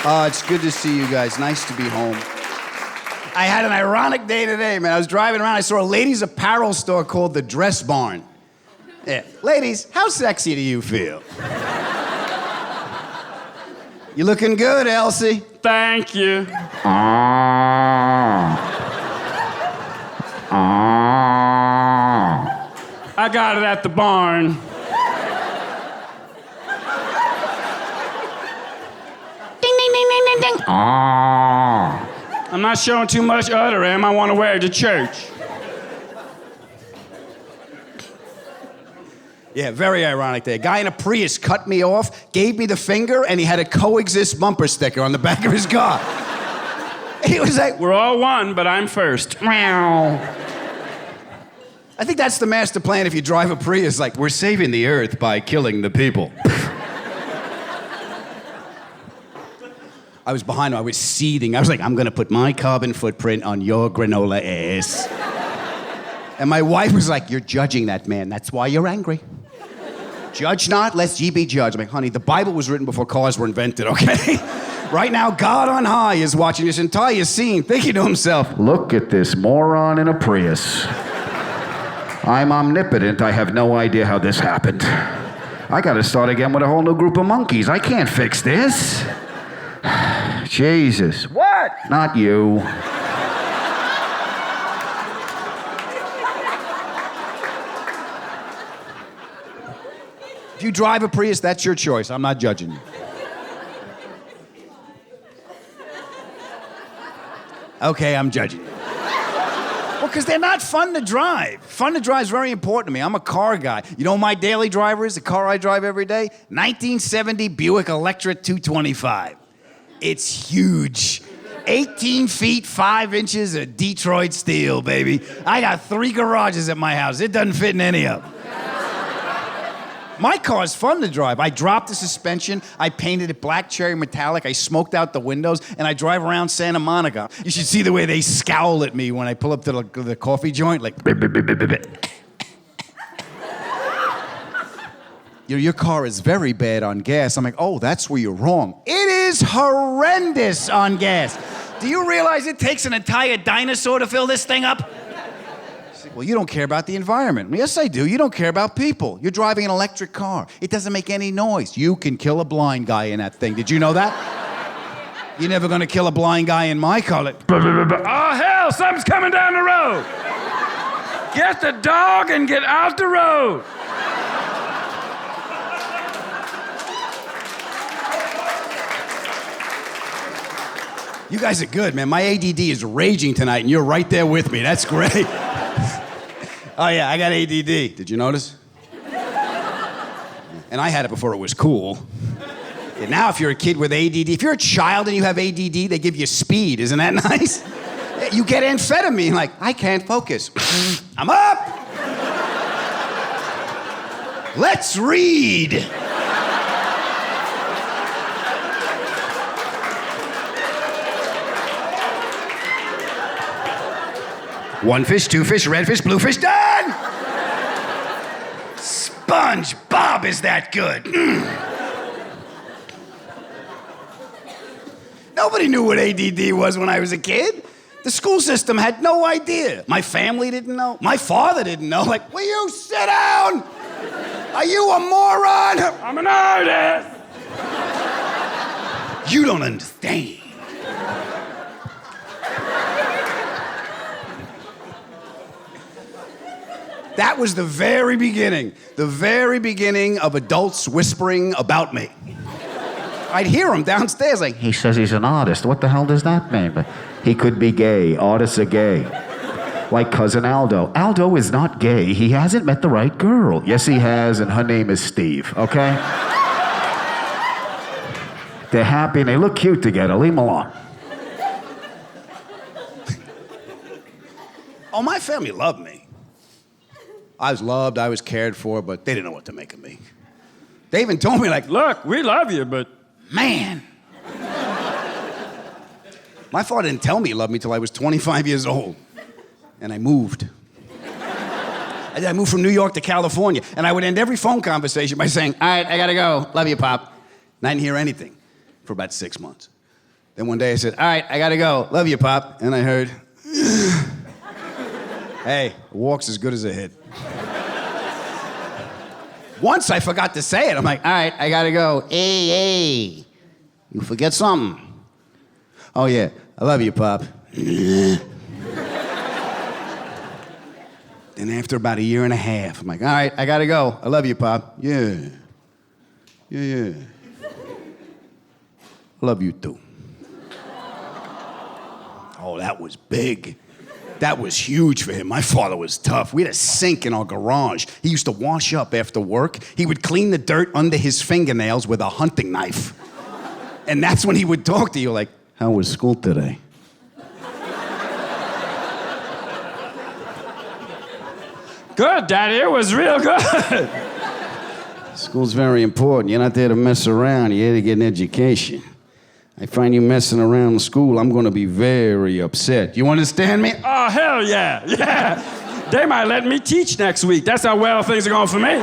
It's good to see you guys. Nice to be home. I had an ironic day today, man. I was driving around. I saw a ladies' apparel store called the Dress Barn. Yeah. Ladies, how sexy do you feel? You looking good, Elsie? Thank you. I got it at the barn. Ding, ding, ding, ding, ding, ding. I'm not showing too much udder, am I? Want to wear it to church. Yeah, very ironic day. A guy in a Prius cut me off, gave me the finger, and he had a coexist bumper sticker on the back of his car. He was like, we're all one, but I'm first. Meow. I think that's the master plan if you drive a Prius, like, we're saving the earth by killing the people. I was behind him, I was seething. I was like, I'm gonna put my carbon footprint on your granola ass. And my wife was like, you're judging that man, that's why you're angry. Judge not, lest ye be judged. I'm like, honey, the Bible was written before cars were invented, okay? Right now, God on high is watching this entire scene, thinking to himself, look at this moron in a Prius. I'm omnipotent, I have no idea how this happened. I gotta start again with a whole new group of monkeys. I can't fix this. Jesus. What? Not you. If you drive a Prius, that's your choice. I'm not judging you. Okay, I'm judging you. Well, because they're not fun to drive. Fun to drive is very important to me. I'm a car guy. You know what my daily driver is, the car I drive every day? 1970 Buick Electra 225. It's huge. 18 feet, 5 inches of Detroit steel, baby. I got 3 garages at my house. It doesn't fit in any of them. My car's fun to drive. I dropped the suspension, I painted it black cherry metallic, I smoked out the windows, and I drive around Santa Monica. You should see the way they scowl at me when I pull up to the coffee joint, like... Your car is very bad on gas. I'm like, oh, that's where you're wrong. It is horrendous on gas. Do you realize it takes an entire dinosaur to fill this thing up? Well, you don't care about the environment. Yes, I do. You don't care about people. You're driving an electric car. It doesn't make any noise. You can kill a blind guy in that thing. Did you know that? You're never gonna kill a blind guy in my car. Oh, hell, something's coming down the road. Get the dog and get out the road. You guys are good, man. My ADD is raging tonight, and you're right there with me. That's great. Oh, yeah, I got ADD. Did you notice? And I had it before it was cool. And now, if you're a kid with ADD, if you're a child and you have ADD, they give you speed. Isn't that nice? You get amphetamine, like, I can't focus. I'm up! Let's read! One fish, 2 fish, red fish, blue fish, done! SpongeBob is that good. Nobody knew what ADD was when I was a kid. The school system had no idea. My family didn't know. My father didn't know. Like, will you sit down? Are you a moron? I'm an artist. You don't understand. That was the very beginning of adults whispering about me. I'd hear them downstairs like, he says he's an artist. What the hell does that mean? But he could be gay. Artists are gay. Like Cousin Aldo. Aldo is not gay. He hasn't met the right girl. Yes, he has, and her name is Steve, okay? They're happy and they look cute together. Leave them alone. Oh, my family loved me. I was loved, I was cared for, but they didn't know what to make of me. They even told me, like, look, we love you, but... Man. My father didn't tell me he loved me till I was 25 years old. And I moved. I moved from New York to California, and I would end every phone conversation by saying, all right, I gotta go. Love you, Pop. And I didn't hear anything for about 6 months. Then one day I said, all right, I gotta go. Love you, Pop. And I heard, hey, a walk's as good as a hit. Once I forgot to say it. I'm like, all right, I gotta go. Hey, you forget something. Oh, yeah, I love you, Pop. Then after about a year and a half, I'm like, all right, I gotta go. I love you, Pop. Yeah. I love you, too. Oh, that was big. That was huge for him. My father was tough. We had a sink in our garage. He used to wash up after work. He would clean the dirt under his fingernails with a hunting knife. And that's when he would talk to you like, how was school today? Good, Daddy. It was real good. School's very important. You're not there to mess around. You're here to get an education. I find you messing around in school, I'm going to be very upset. You understand me? Oh, hell yeah. Yeah. They might let me teach next week. That's how well things are going for me.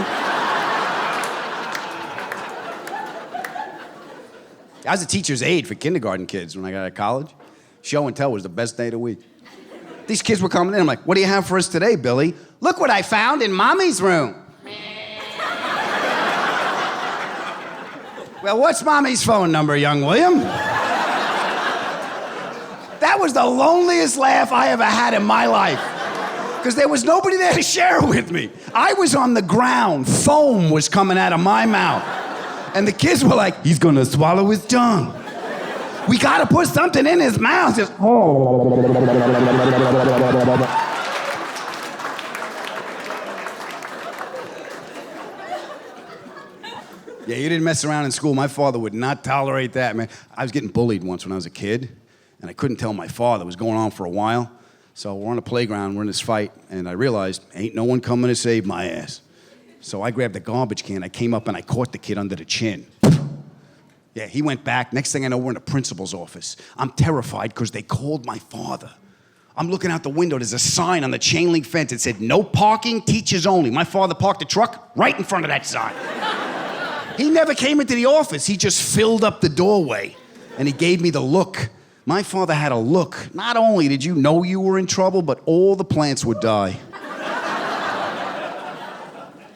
I was a teacher's aide for kindergarten kids when I got out of college. Show and tell was the best day of the week. These kids were coming in. I'm like, what do you have for us today, Billy? Look what I found in Mommy's room. Well, what's Mommy's phone number, young William? That was the loneliest laugh I ever had in my life. Because there was nobody there to share it with me. I was on the ground. Foam was coming out of my mouth. And the kids were like, he's gonna swallow his tongue. We gotta put something in his mouth. Just, Yeah, you didn't mess around in school. My father would not tolerate that, man. I was getting bullied once when I was a kid, and I couldn't tell my father. It was going on for a while. So we're on the playground, we're in this fight, and I realized, ain't no one coming to save my ass. So I grabbed a garbage can, I came up and I caught the kid under the chin. Yeah, he went back. Next thing I know, we're in the principal's office. I'm terrified because they called my father. I'm looking out the window. There's a sign on the chain link fence. It said, no parking, teachers only. My father parked the truck right in front of that sign. He never came into the office. He just filled up the doorway, and he gave me the look. My father had a look. Not only did you know you were in trouble, but all the plants would die.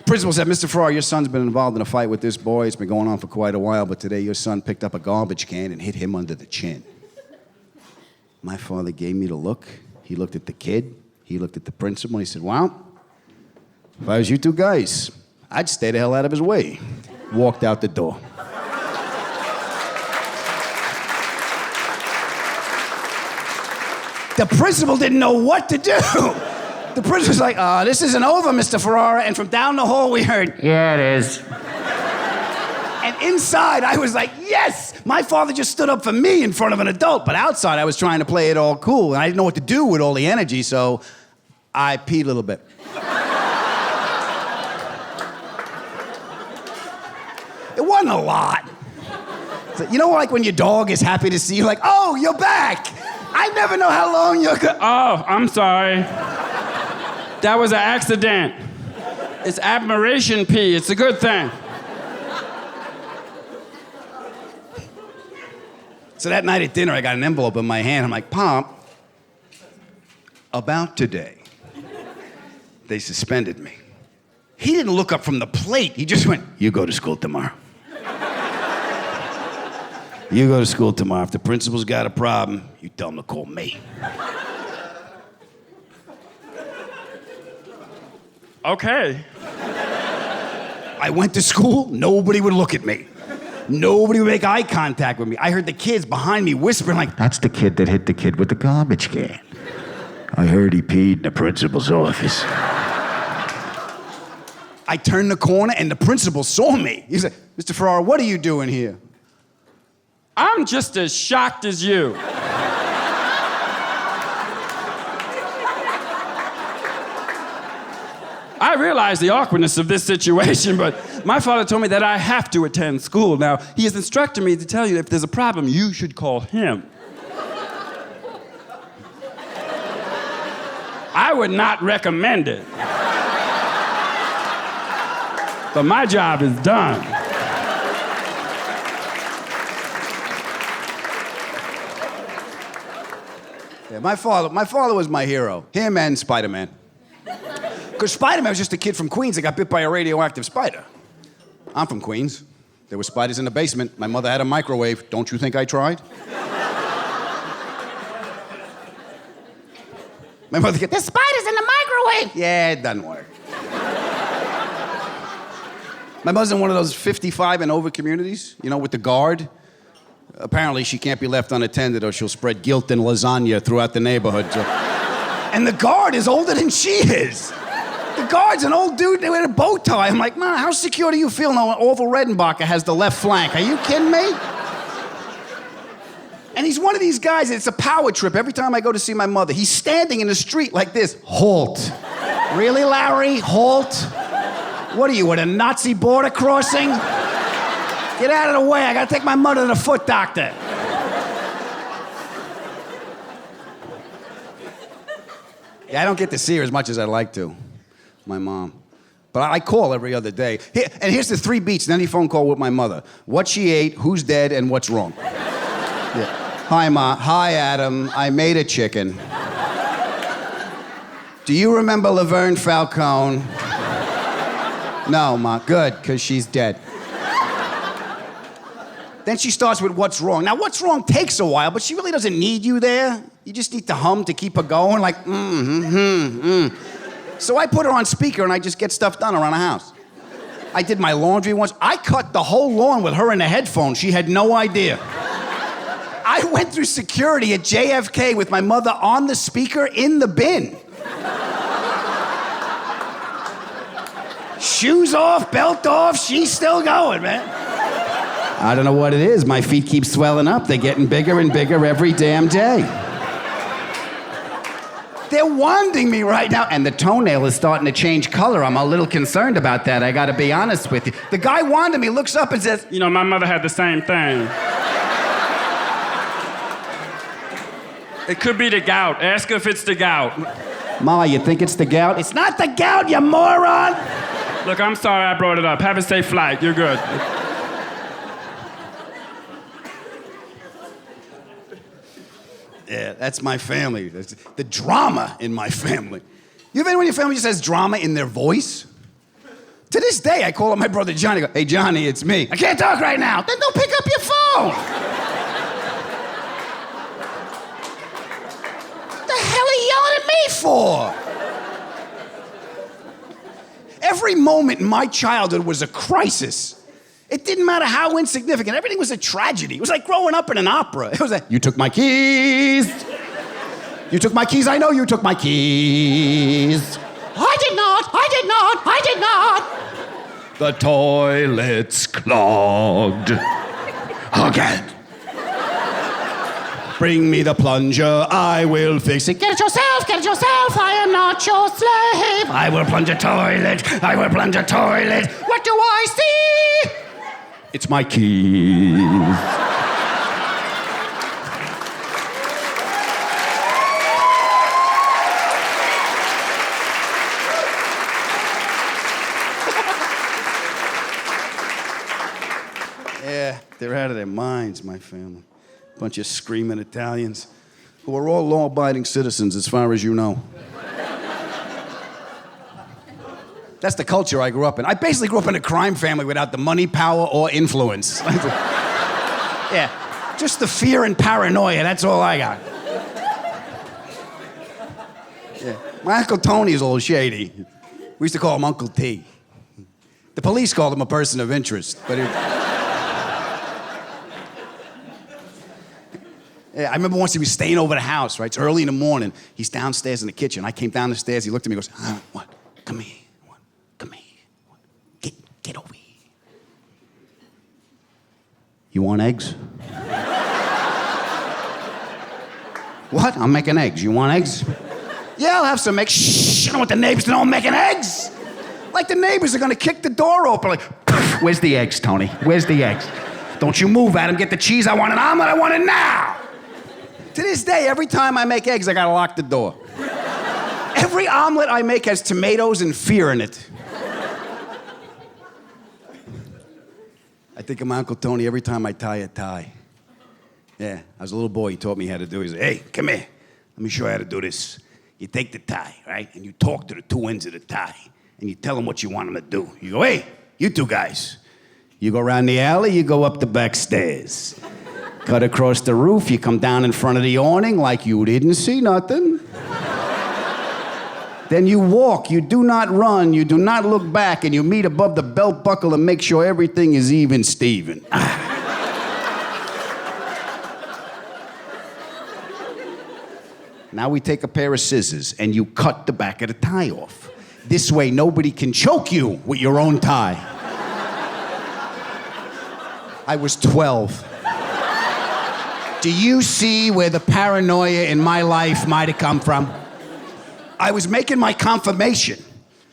Principal said, Mr. Ferrara, your son's been involved in a fight with this boy. It's been going on for quite a while, but today your son picked up a garbage can and hit him under the chin. My father gave me the look. He looked at the kid. He looked at the principal, and he said, well, if I was you two guys, I'd stay the hell out of his way. Walked out the door. The principal didn't know what to do. The principal's like, this isn't over, Mr. Ferrara. And from down the hall, we heard, yeah, it is. And inside, I was like, yes! My father just stood up for me in front of an adult. But outside, I was trying to play it all cool. And I didn't know what to do with all the energy, so I peed a little bit. It wasn't a lot. So, you know, like when your dog is happy to see you, like, oh, you're back. I never know how long you're gonna... Oh, I'm sorry. That was an accident. It's admiration pee. It's a good thing. So that night at dinner, I got an envelope in my hand. I'm like, Pop, about today, they suspended me. He didn't look up from the plate. He just went, you go to school tomorrow. You go to school tomorrow. If the principal's got a problem, you tell him to call me. Okay. I went to school, nobody would look at me. Nobody would make eye contact with me. I heard the kids behind me whispering like, that's the kid that hit the kid with the garbage can. I heard he peed in the principal's office. I turned the corner and the principal saw me. He said, Mr. Ferrara, what are you doing here? I'm just as shocked as you. I realize the awkwardness of this situation, but my father told me that I have to attend school. Now, he has instructed me to tell you that if there's a problem, you should call him. I would not recommend it. But my job is done. Yeah, my father was my hero. Him and Spider-Man. Because Spider-Man was just a kid from Queens that got bit by a radioactive spider. I'm from Queens. There were spiders in the basement. My mother had a microwave. Don't you think I tried? My mother get, there's spiders in the microwave! Yeah, it doesn't work. My mother's in one of those 55 and over communities, you know, with the guard. Apparently, she can't be left unattended or she'll spread guilt and lasagna throughout the neighborhood. And the guard is older than she is. The guard's an old dude with a bow tie. I'm like, man, how secure do you feel knowing Orville Redenbacher has the left flank? Are you kidding me? And he's one of these guys, it's a power trip. Every time I go to see my mother, he's standing in the street like this. Halt. Really, Larry? Halt? What are you, at a Nazi border crossing? Get out of the way, I gotta take my mother to the foot doctor. Yeah, I don't get to see her as much as I'd like to, my mom. But I call every other day. And here's the 3 beats in any phone call with my mother. What she ate, who's dead, and what's wrong. Yeah. Hi, Ma. Hi, Adam. I made a chicken. Do you remember Laverne Falcone? No, Ma. Good, because she's dead. Then she starts with what's wrong. Now, what's wrong takes a while, but she really doesn't need you there. You just need to hum to keep her going, like, So I put her on speaker and I just get stuff done around the house. I did my laundry once. I cut the whole lawn with her in the headphones. She had no idea. I went through security at JFK with my mother on the speaker in the bin. Shoes off, belt off, she's still going, man. I don't know what it is. My feet keep swelling up. They're getting bigger and bigger every damn day. They're wanding me right now, and the toenail is starting to change color. I'm a little concerned about that, I gotta be honest with you. The guy wanding me looks up and says, You know, my mother had the same thing. It could be the gout. Ask her if it's the gout. Ma, you think it's the gout? It's not the gout, you moron! Look, I'm sorry I brought it up. Have a safe flight. You're good. Yeah, that's my family. That's the drama in my family. You have anyone in your family just has drama in their voice? To this day, I call up my brother Johnny. I go, hey, Johnny, it's me. I can't talk right now. Then don't pick up your phone. What the hell are you yelling at me for? Every moment in my childhood was a crisis. It didn't matter how insignificant. Everything was a tragedy. It was like growing up in an opera. It was like, you took my keys. You took my keys. I know you took my keys. I did not. I did not. I did not. The toilet's clogged. Again. Bring me the plunger. I will fix it. Get it yourself. Get it yourself. I am not your slave. I will plunge a toilet. I will plunge a toilet. What do I see? It's my keys. Yeah, they're out of their minds, my family. Bunch of screaming Italians who are all law-abiding citizens as far as you know. That's the culture I grew up in. I basically grew up in a crime family without the money, power, or influence. Yeah, just the fear and paranoia, that's all I got. Yeah. My Uncle Tony is a little shady. We used to call him Uncle T. The police called him a person of interest, but Yeah, I remember once he was staying over the house, right? It's early in the morning. He's downstairs in the kitchen. I came down the stairs. He looked at me and goes, what? Come here. What? Come here. What? Get over here. You want eggs? What? I'm making eggs. You want eggs? Yeah, I'll have some eggs. Shh, I don't want the neighbors to know I'm making eggs. Like the neighbors are going to kick the door open. Like, where's the eggs, Tony? Where's the eggs? Don't you move, Adam. Get the cheese. I want an omelet. I want it now. To this day, every time I make eggs, I gotta lock the door. Every omelet I make has tomatoes and fear in it. I think of my Uncle Tony every time I tie a tie. Yeah, I was a little boy, he taught me how to do it. He said, hey, come here. Let me show you how to do this. You take the tie, right? And you talk to the two ends of the tie. And you tell them what you want them to do. You go, hey, you two guys. You go around the alley, you go up the back stairs. Cut across the roof, you come down in front of the awning like you didn't see nothing. Then you walk, you do not run, you do not look back, and you meet above the belt buckle and make sure everything is even Steven. Now we take a pair of scissors and you cut the back of the tie off. This way nobody can choke you with your own tie. I was 12. Do you see where the paranoia in my life might have come from? I was making my confirmation.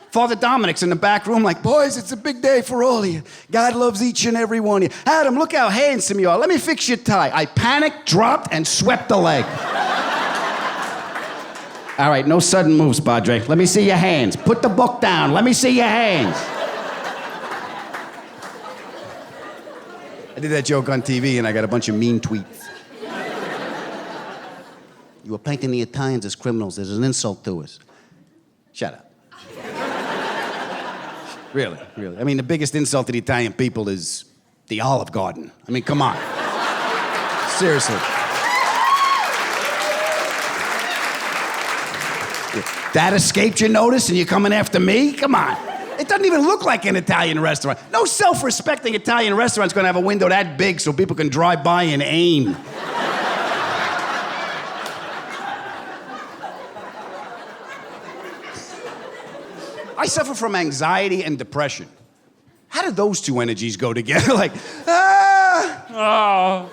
Father Dominic's in the back room like, boys, it's a big day for all of you. God loves each and every one of you. Adam, look how handsome you are. Let me fix your tie. I panicked, dropped, and swept the leg. All right, no sudden moves, Padre. Let me see your hands. Put the book down. Let me see your hands. I did that joke on TV, and I got a bunch of mean tweets. You were painting the Italians as criminals. There's an insult to us. Shut up. Really. I mean, the biggest insult to the Italian people is the Olive Garden. I mean, come on. Seriously. That escaped your notice and you're coming after me? Come on. It doesn't even look like an Italian restaurant. No self-respecting Italian restaurant's gonna have a window that big so people can drive by and aim. I suffer from anxiety and depression. How do those two energies go together? Like, ah! Oh.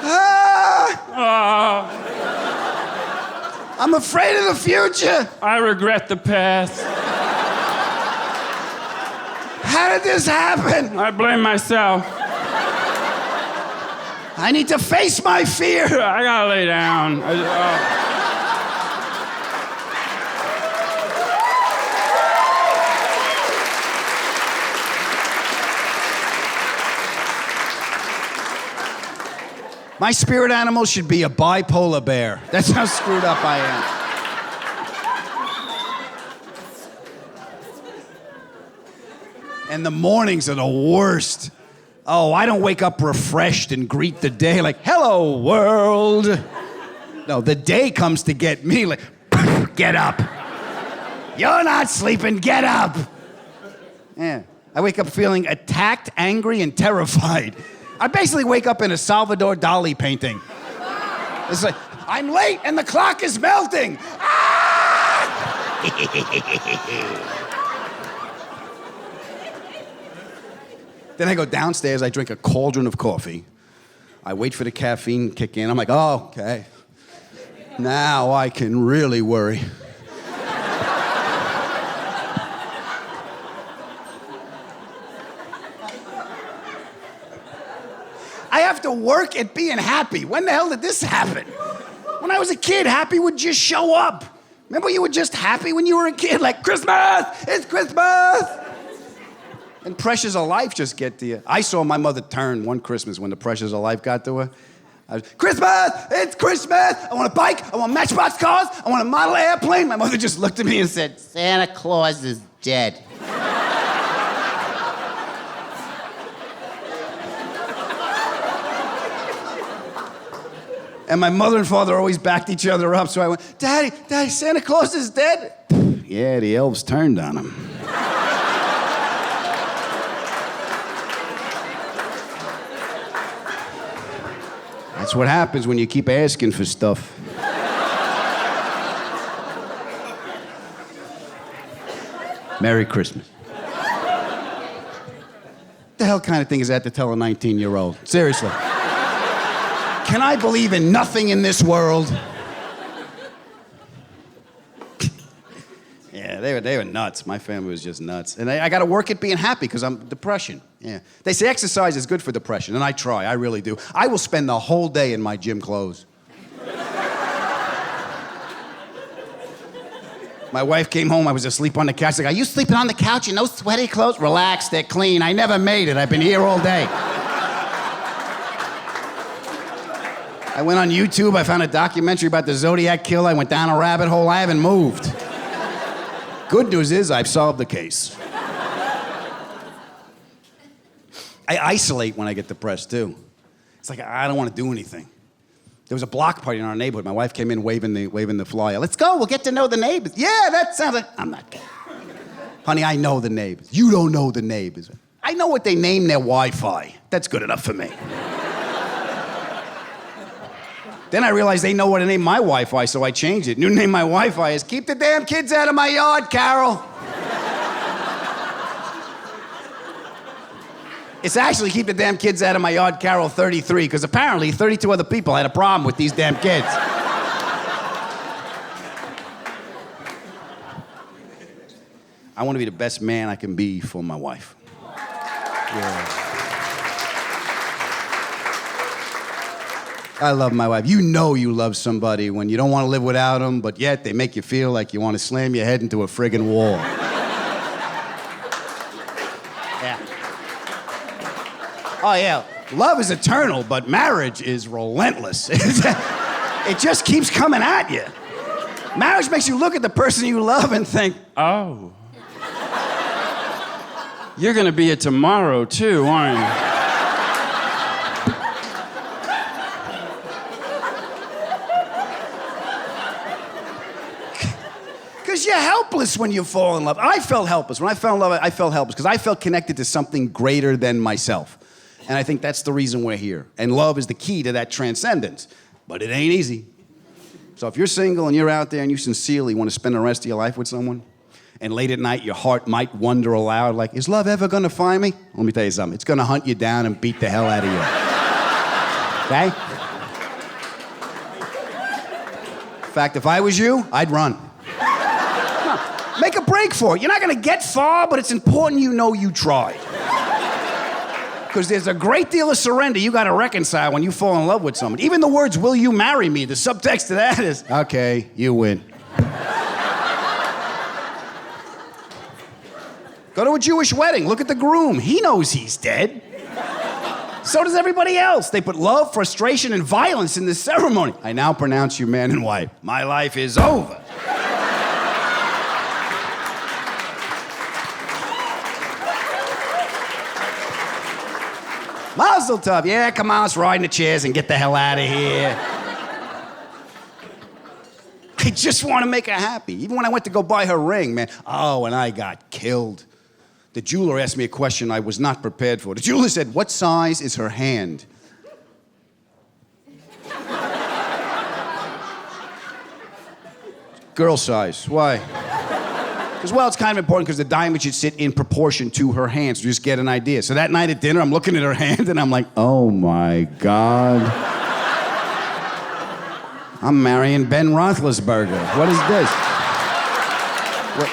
Ah! Oh. I'm afraid of the future. I regret the past. How did this happen? I blame myself. I need to face my fear. I gotta lay down. My spirit animal should be a bipolar bear. That's how screwed up I am. And the mornings are the worst. Oh, I don't wake up refreshed and greet the day like, hello, world. No, the day comes to get me like, get up. You're not sleeping, get up. Yeah, I wake up feeling attacked, angry, and terrified. I basically wake up in a Salvador Dali painting. It's like, I'm late and the clock is melting. Ah! Then I go downstairs, I drink a cauldron of coffee. I wait for the caffeine to kick in. I'm like, oh, okay. Now I can really worry. I have to work at being happy. When the hell did this happen? When I was a kid, happy would just show up. Remember you were just happy when you were a kid? Like, Christmas! It's Christmas! And pressures of life just get to you. I saw my mother turn one Christmas when the pressures of life got to her. Christmas! It's Christmas! I want a bike, I want Matchbox cars, I want a model airplane. My mother just looked at me and said, Santa Claus is dead. And my mother and father always backed each other up, so I went, Daddy, Santa Claus is dead? Yeah, the elves turned on him. That's what happens when you keep asking for stuff. Merry Christmas. What the hell kind of thing is that to tell a 19-year-old? Seriously. Can I believe in nothing in this world? Yeah, they were nuts. My family was just nuts. And I got to work at being happy because I'm depression. Yeah. They say exercise is good for depression, and I try. I really do. I will spend the whole day in my gym clothes. My wife came home. I was asleep on the couch. She's like, are you sleeping on the couch in those sweaty clothes? Relax, they're clean. I never made it. I've been here all day. I went on YouTube, I found a documentary about the Zodiac Killer, I went down a rabbit hole, I haven't moved. Good news is I've solved the case. I isolate when I get depressed, too. It's like, I don't want to do anything. There was a block party in our neighborhood. My wife came in waving the flyer. Let's go, we'll get to know the neighbors. Yeah, that sounds like... I'm not kidding. Honey, I know the neighbors. You don't know the neighbors. I know what they name their Wi-Fi. That's good enough for me. Then I realized they know what to name my Wi-Fi, so I changed it. New name my Wi-Fi is, keep the damn kids out of my yard, Carol. It's actually keep the damn kids out of my yard, Carol 33, because apparently 32 other people had a problem with these damn kids. I want to be the best man I can be for my wife. Yeah. I love my wife. You know you love somebody when you don't want to live without them, but yet they make you feel like you want to slam your head into a friggin' wall. Yeah. Oh, yeah. Love is eternal, but marriage is relentless. It just keeps coming at you. Marriage makes you look at the person you love and think, oh. You're gonna be it tomorrow, too, aren't you? Because you're helpless when you fall in love. I felt helpless. When I fell in love, I felt helpless because I felt connected to something greater than myself. And I think that's the reason we're here. And love is the key to that transcendence. But it ain't easy. So if you're single and you're out there and you sincerely want to spend the rest of your life with someone, and late at night your heart might wonder aloud, like, is love ever gonna find me? Let me tell you something. It's gonna hunt you down and beat the hell out of you. Okay? In fact, if I was you, I'd run. Make a break for it. You're not gonna get far, but it's important you know you tried. Because there's a great deal of surrender you gotta reconcile when you fall in love with someone. Even the words, will you marry me? The subtext to that is, okay, you win. Go to a Jewish wedding, look at the groom. He knows he's dead. So does everybody else. They put love, frustration, and violence in this ceremony. I now pronounce you man and wife. My life is over. Mazel tov. Yeah, come on, let's ride in the chairs and get the hell out of here. I just want to make her happy. Even when I went to go buy her ring, man. Oh, and I got killed. The jeweler asked me a question I was not prepared for. The jeweler said, what size is her hand? Girl size. Why? Because, well, it's kind of important because the diamond should sit in proportion to her hand, so you just get an idea. So that night at dinner, I'm looking at her hand, and I'm like, oh, my God. I'm marrying Ben Roethlisberger. What is this? What?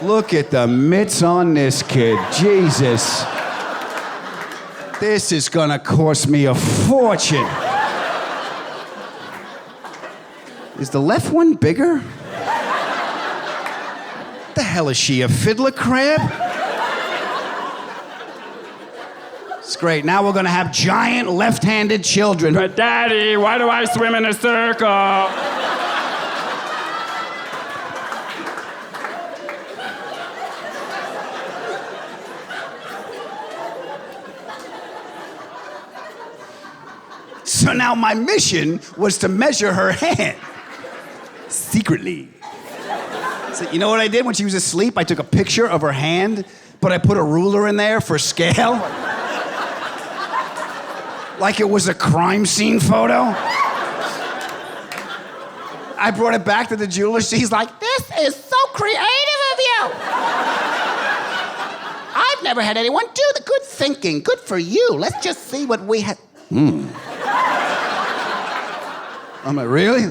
Look at the mitts on this kid. Jesus. This is gonna cost me a fortune. Is the left one bigger? What the hell is she, a fiddler crab? It's great. Now we're gonna have giant left-handed children. But Daddy, why do I swim in a circle? So now my mission was to measure her hand. Secretly. So you know what I did when she was asleep? I took a picture of her hand, but I put a ruler in there for scale. Like it was a crime scene photo. I brought it back to the jeweler. She's like, this is so creative of you. I've never had anyone do the good thinking. Good for you. Let's just see what we have. I'm like, really?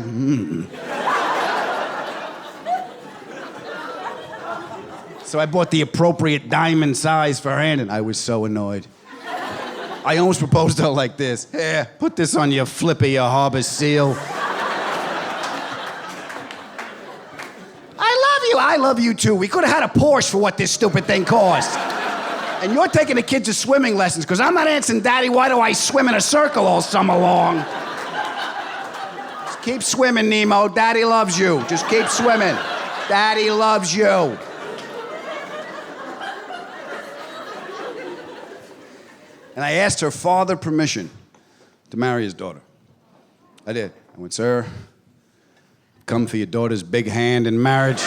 So I bought the appropriate diamond size for her hand, and I was so annoyed. I almost proposed to her like this. Here, put this on your flipper, your harbor seal. I love you too. We could have had a Porsche for what this stupid thing cost. And you're taking the kids to swimming lessons, because I'm not answering, Daddy, why do I swim in a circle all summer long? Just keep swimming, Nemo. Daddy loves you. Just keep swimming. Daddy loves you. And I asked her father permission to marry his daughter. I did. I went, sir, come for your daughter's big hand in marriage.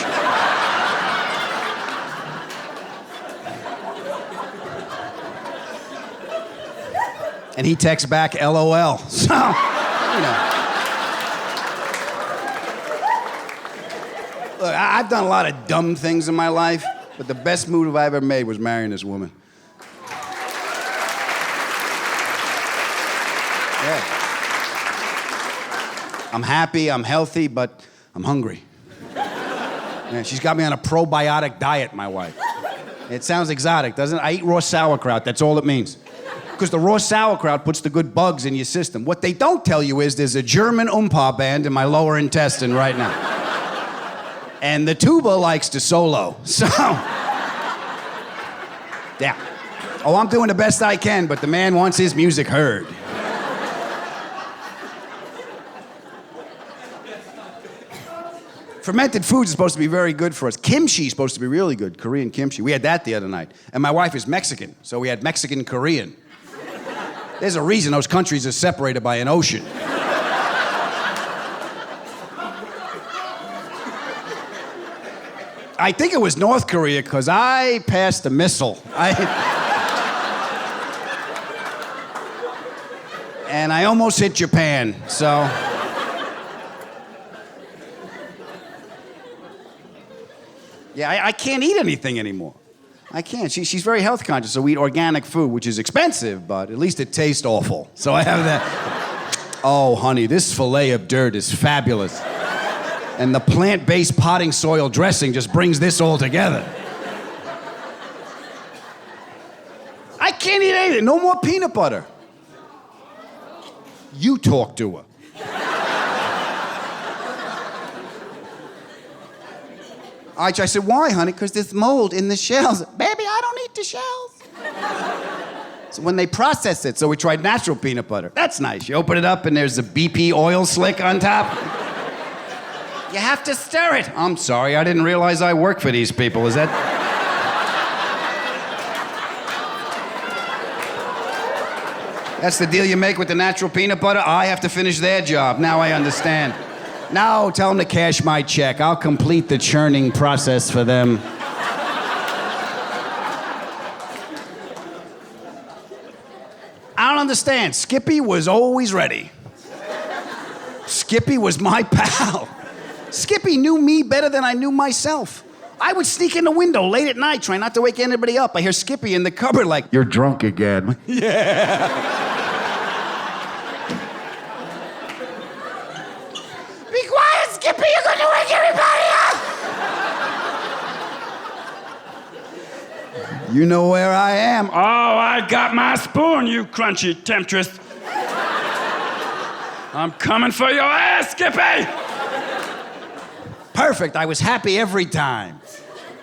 And he texts back, LOL. So, you know. Look, I've done a lot of dumb things in my life, but the best move I ever made was marrying this woman. Yeah. I'm happy, I'm healthy, but I'm hungry. Yeah, she's got me on a probiotic diet, my wife. It sounds exotic, doesn't it? I eat raw sauerkraut, that's all it means. Because the raw sauerkraut puts the good bugs in your system. What they don't tell you is there's a German Oompa band in my lower intestine right now. And the tuba likes to solo, so... Yeah. Oh, I'm doing the best I can, but the man wants his music heard. Fermented foods is supposed to be very good for us. Kimchi is supposed to be really good, Korean kimchi. We had that the other night. And my wife is Mexican, so we had Mexican-Korean. There's a reason those countries are separated by an ocean. I think it was North Korea, because I passed a missile. And I almost hit Japan, so... Yeah, I can't eat anything anymore. I can't. She's very health conscious, so we eat organic food, which is expensive, but at least it tastes awful. So I have that. Oh, honey, this fillet of dirt is fabulous. And the plant-based potting soil dressing just brings this all together. I can't eat anything. No more peanut butter. You talk to her. I said, why, honey? Because there's mold in the shells. Baby, I don't eat the shells. So when they process it, so we tried natural peanut butter. That's nice. You open it up and there's a BP oil slick on top. You have to stir it. I'm sorry, I didn't realize I work for these people. Is that... That's the deal you make with the natural peanut butter? I have to finish their job. Now I understand. No, tell them to cash my check. I'll complete the churning process for them. I don't understand. Skippy was always ready. Skippy was my pal. Skippy knew me better than I knew myself. I would sneak in the window late at night, trying not to wake anybody up. I hear Skippy in the cupboard like, "You're drunk again." Yeah. Skippy, you're gonna wake everybody up! You know where I am. Oh, I got my spoon, you crunchy temptress. I'm coming for your ass, Skippy! Perfect, I was happy every time.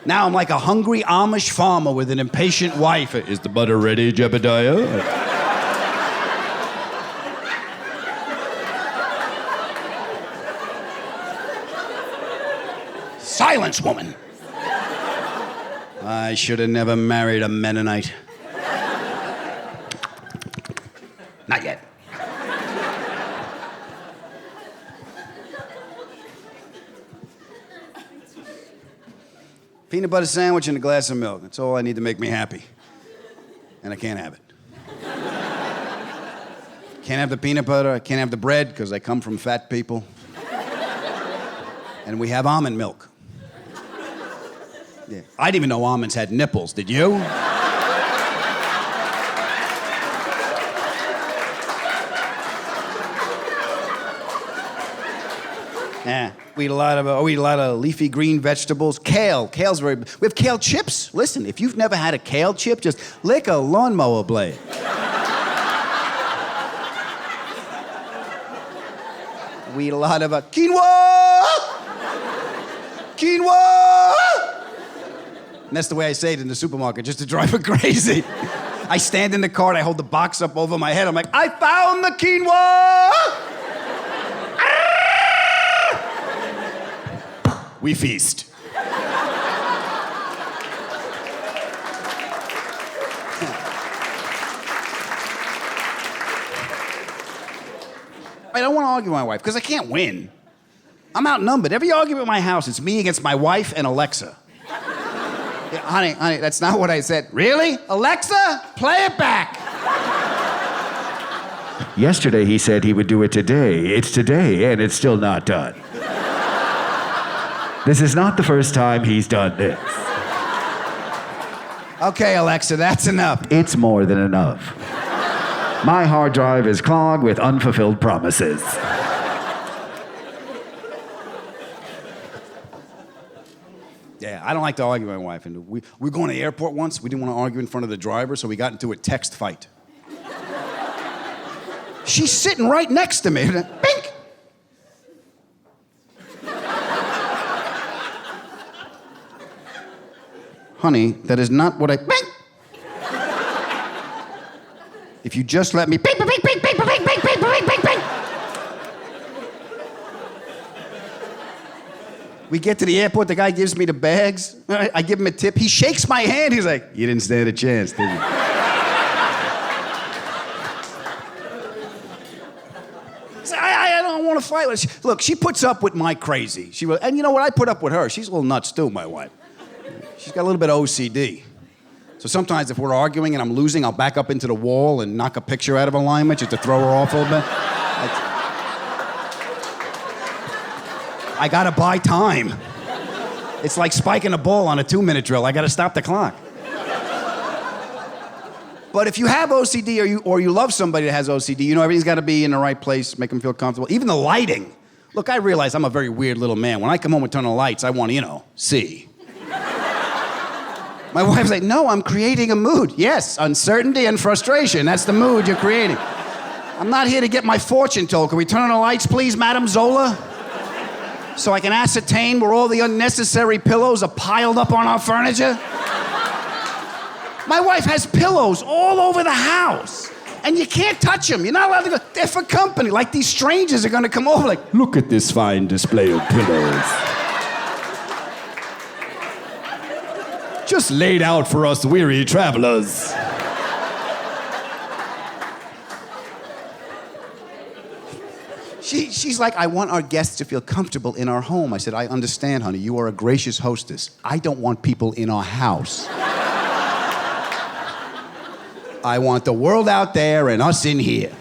Now I'm like a hungry Amish farmer with an impatient wife. Is the butter ready, Jebediah? Silence, woman. I should have never married a Mennonite. Not yet. Peanut butter sandwich and a glass of milk. That's all I need to make me happy. And I can't have it. Can't have the peanut butter, I can't have the bread, because I come from fat people. And we have almond milk. Yeah. I didn't even know almonds had nipples, did you? Yeah, we eat a lot of leafy green vegetables. Kale's very... We have kale chips. Listen, if you've never had a kale chip, just lick a lawnmower blade. We eat a lot of quinoa! Quinoa! And that's the way I say it in the supermarket, just to drive her crazy. I stand in the car and I hold the box up over my head. I'm like, I found the quinoa! We feast. I don't want to argue with my wife because I can't win. I'm outnumbered. Every argument in my house, it's me against my wife and Alexa. Yeah, honey, that's not what I said. Really? Alexa, play it back. Yesterday he said he would do it today. It's today, and it's still not done. This is not the first time he's done this. Okay, Alexa, that's enough. It's more than enough. My hard drive is clogged with unfulfilled promises. Yeah, I don't like to argue with my wife. And we were going to the airport once. We didn't want to argue in front of the driver, so we got into a text fight. She's sitting right next to me. Bink! Honey, that is not what I... Bink! If you just let me... Bink, bink, bink, bink, bink, bink, bink, bink, bink, bink, bink. We get to the airport, the guy gives me the bags. I give him a tip. He shakes my hand. He's like, you didn't stand a chance, did you? So I don't want to fight with her. Look, she puts up with my crazy. And you know what? I put up with her. She's a little nuts too, my wife. She's got a little bit of OCD. So sometimes if we're arguing and I'm losing, I'll back up into the wall and knock a picture out of alignment just to throw her off a little bit. I gotta buy time. It's like spiking a ball on a 2-minute drill. I gotta stop the clock. But if you have OCD or you love somebody that has OCD, you know everything's gotta be in the right place, make them feel comfortable. Even the lighting. Look, I realize I'm a very weird little man. When I come home and turn on the lights, I want to, see. My wife's like, no, I'm creating a mood. Yes, uncertainty and frustration. That's the mood you're creating. I'm not here to get my fortune told. Can we turn on the lights, please, Madame Zola? So I can ascertain where all the unnecessary pillows are piled up on our furniture? My wife has pillows all over the house. And you can't touch them. You're not allowed to go. They're for company. Like these strangers are going to come over like, look at this fine display of pillows. Just laid out for us weary travelers. She's like, I want our guests to feel comfortable in our home. I said, I understand, honey. You are a gracious hostess. I don't want people in our house. I want the world out there and us in here.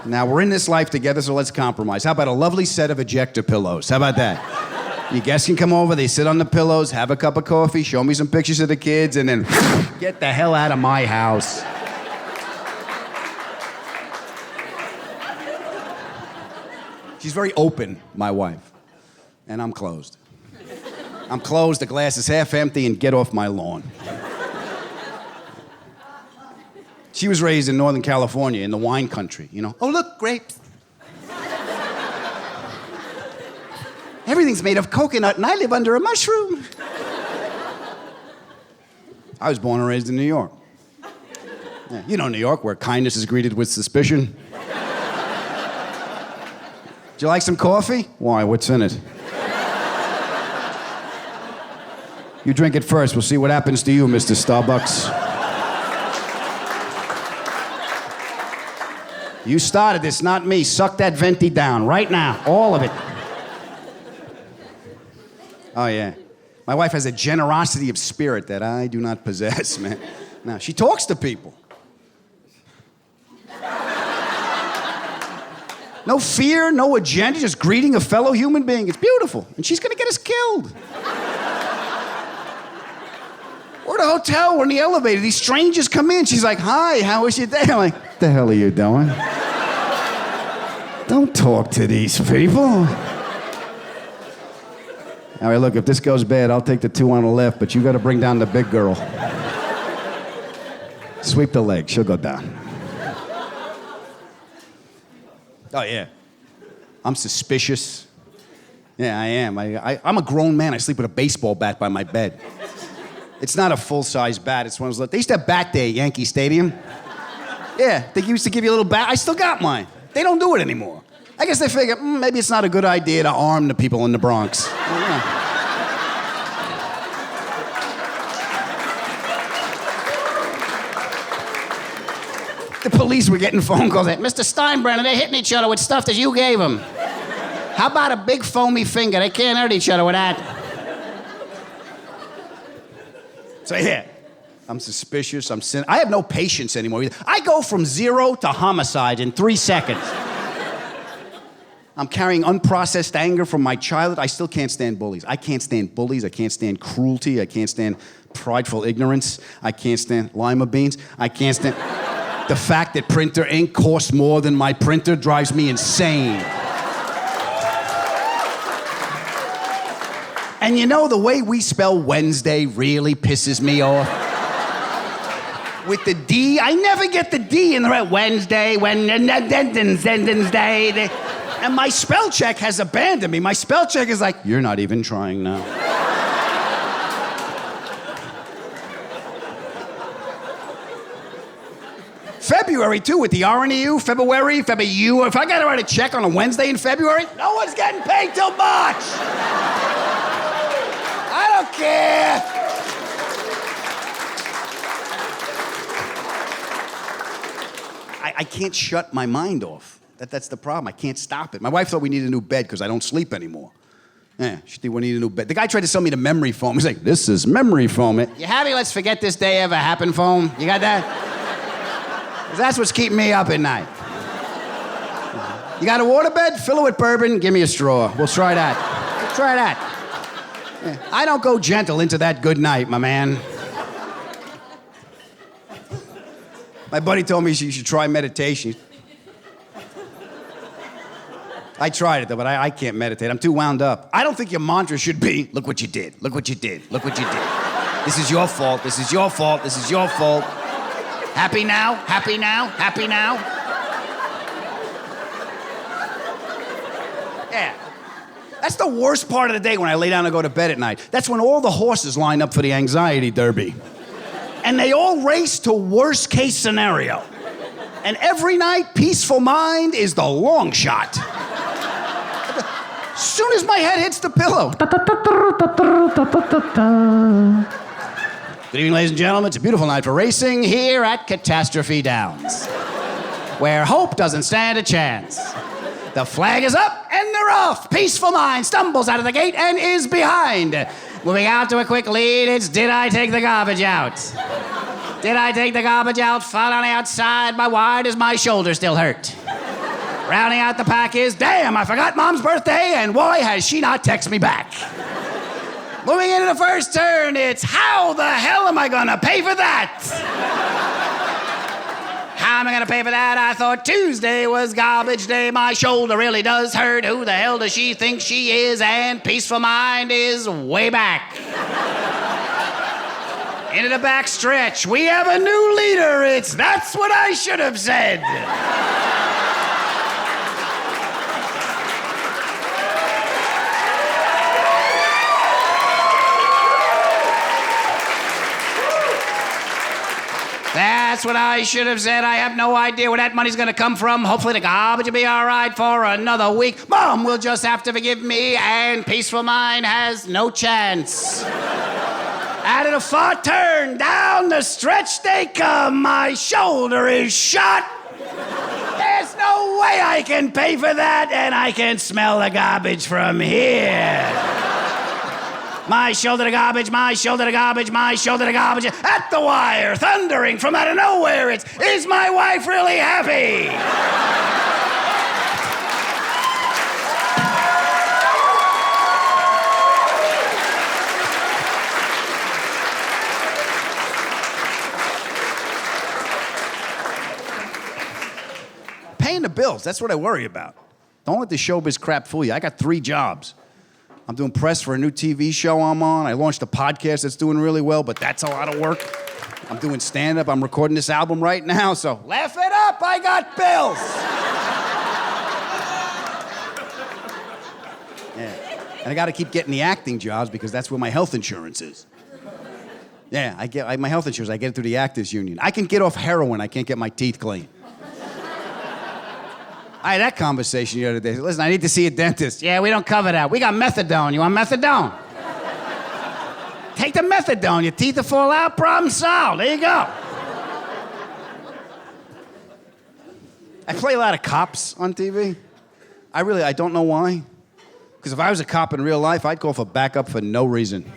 Now, we're in this life together, so let's compromise. How about a lovely set of ejector pillows? How about that? Your guests can come over, they sit on the pillows, have a cup of coffee, show me some pictures of the kids, and then get the hell out of my house. She's very open, my wife, and I'm closed. I'm closed, the glass is half empty, and get off my lawn. She was raised in Northern California, in the wine country, Oh, look, grapes. Everything's made of coconut, and I live under a mushroom. I was born and raised in New York. Yeah, you know New York, where kindness is greeted with suspicion. Do you like some coffee? Why, what's in it? You drink it first, we'll see what happens to you, Mr. Starbucks. You started this, not me. Suck that venti down right now, all of it. Oh, yeah. My wife has a generosity of spirit that I do not possess, man. Now, she talks to people. No fear, no agenda, just greeting a fellow human being. It's beautiful. And she's gonna get us killed. We're at a hotel, we're in the elevator. These strangers come in. She's like, hi, how was your day? I'm like, what the hell are you doing? Don't talk to these people. All right, look, if this goes bad, I'll take the 2 on the left, but you gotta bring down the big girl. Sweep the leg, she'll go down. Oh, yeah. I'm suspicious. Yeah, I am. I'm a grown man. I sleep with a baseball bat by my bed. It's not a full-size bat. It's one of those. They used to have Bat Day at Yankee Stadium. Yeah, they used to give you a little bat. I still got mine. They don't do it anymore. I guess they figure maybe it's not a good idea to arm the people in the Bronx. The police were getting phone calls that, Mr. Steinbrenner, they're hitting each other with stuff that you gave them. How about a big foamy finger? They can't hurt each other with that. So yeah, I'm suspicious, I have no patience anymore either. I go from 0 to homicide in 3 seconds. I'm carrying unprocessed anger from my childhood. I still can't stand bullies. I can't stand bullies. I can't stand cruelty. I can't stand prideful ignorance. I can't stand lima beans. I can't stand... The fact that printer ink costs more than my printer drives me insane. And you know, the way we spell Wednesday really pisses me off. With the D, I never get the D in the right. Wednesday, Wednesday. And my spell check has abandoned me. My spell check is like, you're not even trying now. February, too, with the R and the U. February. If I got to write a check on a Wednesday in February, no one's getting paid till March. I don't care. I can't shut my mind off. That's the problem. I can't stop it. My wife thought we needed a new bed because I don't sleep anymore. Yeah, she thought we needed a new bed. The guy tried to sell me the memory foam. He's like, this is memory foam. You happy let's forget this day ever happened foam? You got that? That's what's keeping me up at night. You got a waterbed? Fill it with bourbon, give me a straw. We'll try that. Try that. Yeah. I don't go gentle into that good night, my man. My buddy told me you should try meditation. I tried it, though, but I can't meditate. I'm too wound up. I don't think your mantra should be, look what you did, look what you did, look what you did. This is your fault, this is your fault, this is your fault. Happy now, happy now, happy now. Yeah. That's the worst part of the day when I lay down to go to bed at night. That's when all the horses line up for the anxiety derby. And they all race to worst case scenario. And every night, peaceful mind is the long shot. As soon as my head hits the pillow. Good evening, ladies and gentlemen. It's a beautiful night for racing here at Catastrophe Downs, where hope doesn't stand a chance. The flag is up and they're off. Peaceful mind stumbles out of the gate and is behind. Moving out to a quick lead, it's did I take the garbage out? Did I take the garbage out? Fall on the outside, but why does my shoulder still hurt? Rounding out the pack is, damn, I forgot Mom's birthday, and why has she not texted me back? Moving into the first turn, it's how the hell am I gonna pay for that? How am I gonna pay for that? I thought Tuesday was garbage day. My shoulder really does hurt. Who the hell does she think she is? And peaceful mind is way back. Into the back stretch, we have a new leader. It's that's what I should have said. That's what I should have said. I have no idea where that money's gonna come from. Hopefully the garbage will be all right for another week. Mom will just have to forgive me, and peaceful mind has no chance. Out of the far turn, down the stretch they come. My shoulder is shot. There's no way I can pay for that, and I can smell the garbage from here. My shoulder to garbage, my shoulder to garbage, my shoulder to garbage. At the wire, thundering from out of nowhere, it's, is my wife really happy? Paying the bills, that's what I worry about. Don't let the showbiz crap fool you. I got 3 jobs. I'm doing press for a new TV show I'm on. I launched a podcast that's doing really well, but that's a lot of work. I'm doing stand-up. I'm recording this album right now, so laugh it up. I got bills. Yeah. And I got to keep getting the acting jobs because that's where my health insurance is. Yeah, my health insurance, I get it through the Actors Union. I can get off heroin, I can't get my teeth clean. I had that conversation the other day. Listen, I need to see a dentist. Yeah, we don't cover that. We got methadone. You want methadone? Take the methadone. Your teeth will fall out, problem solved. There you go. I play a lot of cops on TV. I don't know why. Because if I was a cop in real life, I'd call for backup for no reason.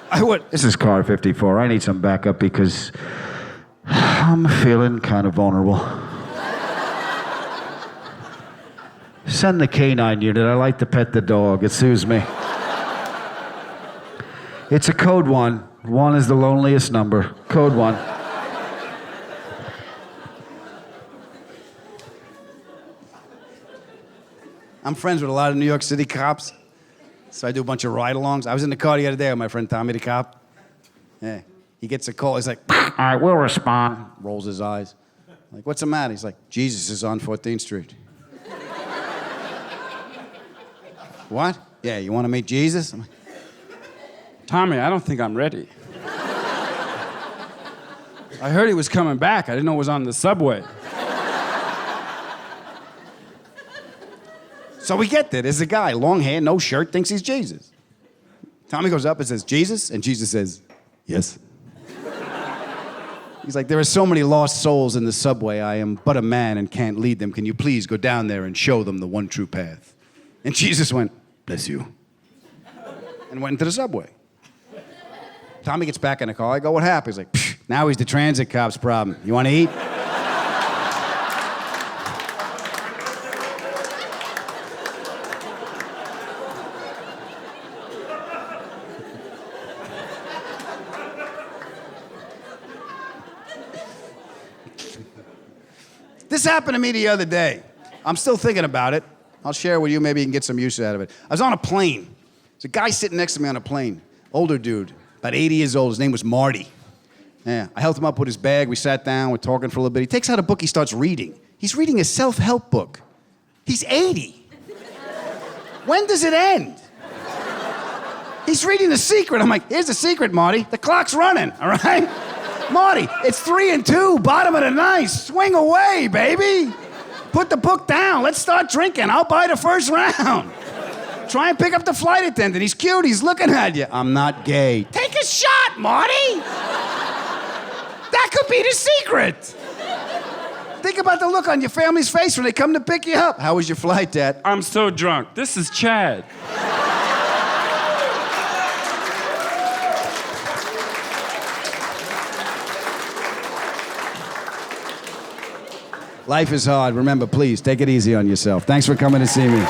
I would. This is car 54. I need some backup because I'm feeling kind of vulnerable. Send the canine unit. I like to pet the dog. It soothes me. It's a code 1. 1 is the loneliest number. Code 1. I'm friends with a lot of New York City cops, so I do a bunch of ride-alongs. I was in the car the other day with my friend Tommy the cop. Yeah, he gets a call. He's like, all right, we'll respond. Rolls his eyes. I'm like, what's the matter? He's like, Jesus is on 14th Street. What? Yeah, you want to meet Jesus? I'm like, Tommy, I don't think I'm ready. I heard he was coming back. I didn't know it was on the subway. So we get there. There's a guy, long hair, no shirt, thinks he's Jesus. Tommy goes up and says, Jesus? And Jesus says, yes. He's like, there are so many lost souls in the subway. I am but a man and can't lead them. Can you please go down there and show them the one true path? And Jesus went, bless you. And went into the subway. Tommy gets back in the car. I go, what happened? He's like, psh, now he's the transit cop's problem. You want to eat? This happened to me the other day. I'm still thinking about it. I'll share it with you. Maybe you can get some use out of it. I was on a plane. There's a guy sitting next to me on a plane. Older dude, about 80 years old. His name was Marty. Yeah, I helped him up with his bag. We sat down. We're talking for a little bit. He takes out a book. He starts reading. He's reading a self-help book. He's 80. When does it end? He's reading The Secret. I'm like, here's the secret, Marty. The clock's running, all right? Marty, it's 3 and 2, bottom of the ninth. Swing away, baby. Put the book down. Let's start drinking. I'll buy the first round. Try and pick up the flight attendant. He's cute. He's looking at you. I'm not gay. Take a shot, Marty. That could be the secret. Think about the look on your family's face when they come to pick you up. How was your flight, Dad? I'm so drunk. This is Chad. Life is hard. Remember, please, take it easy on yourself. Thanks for coming to see me.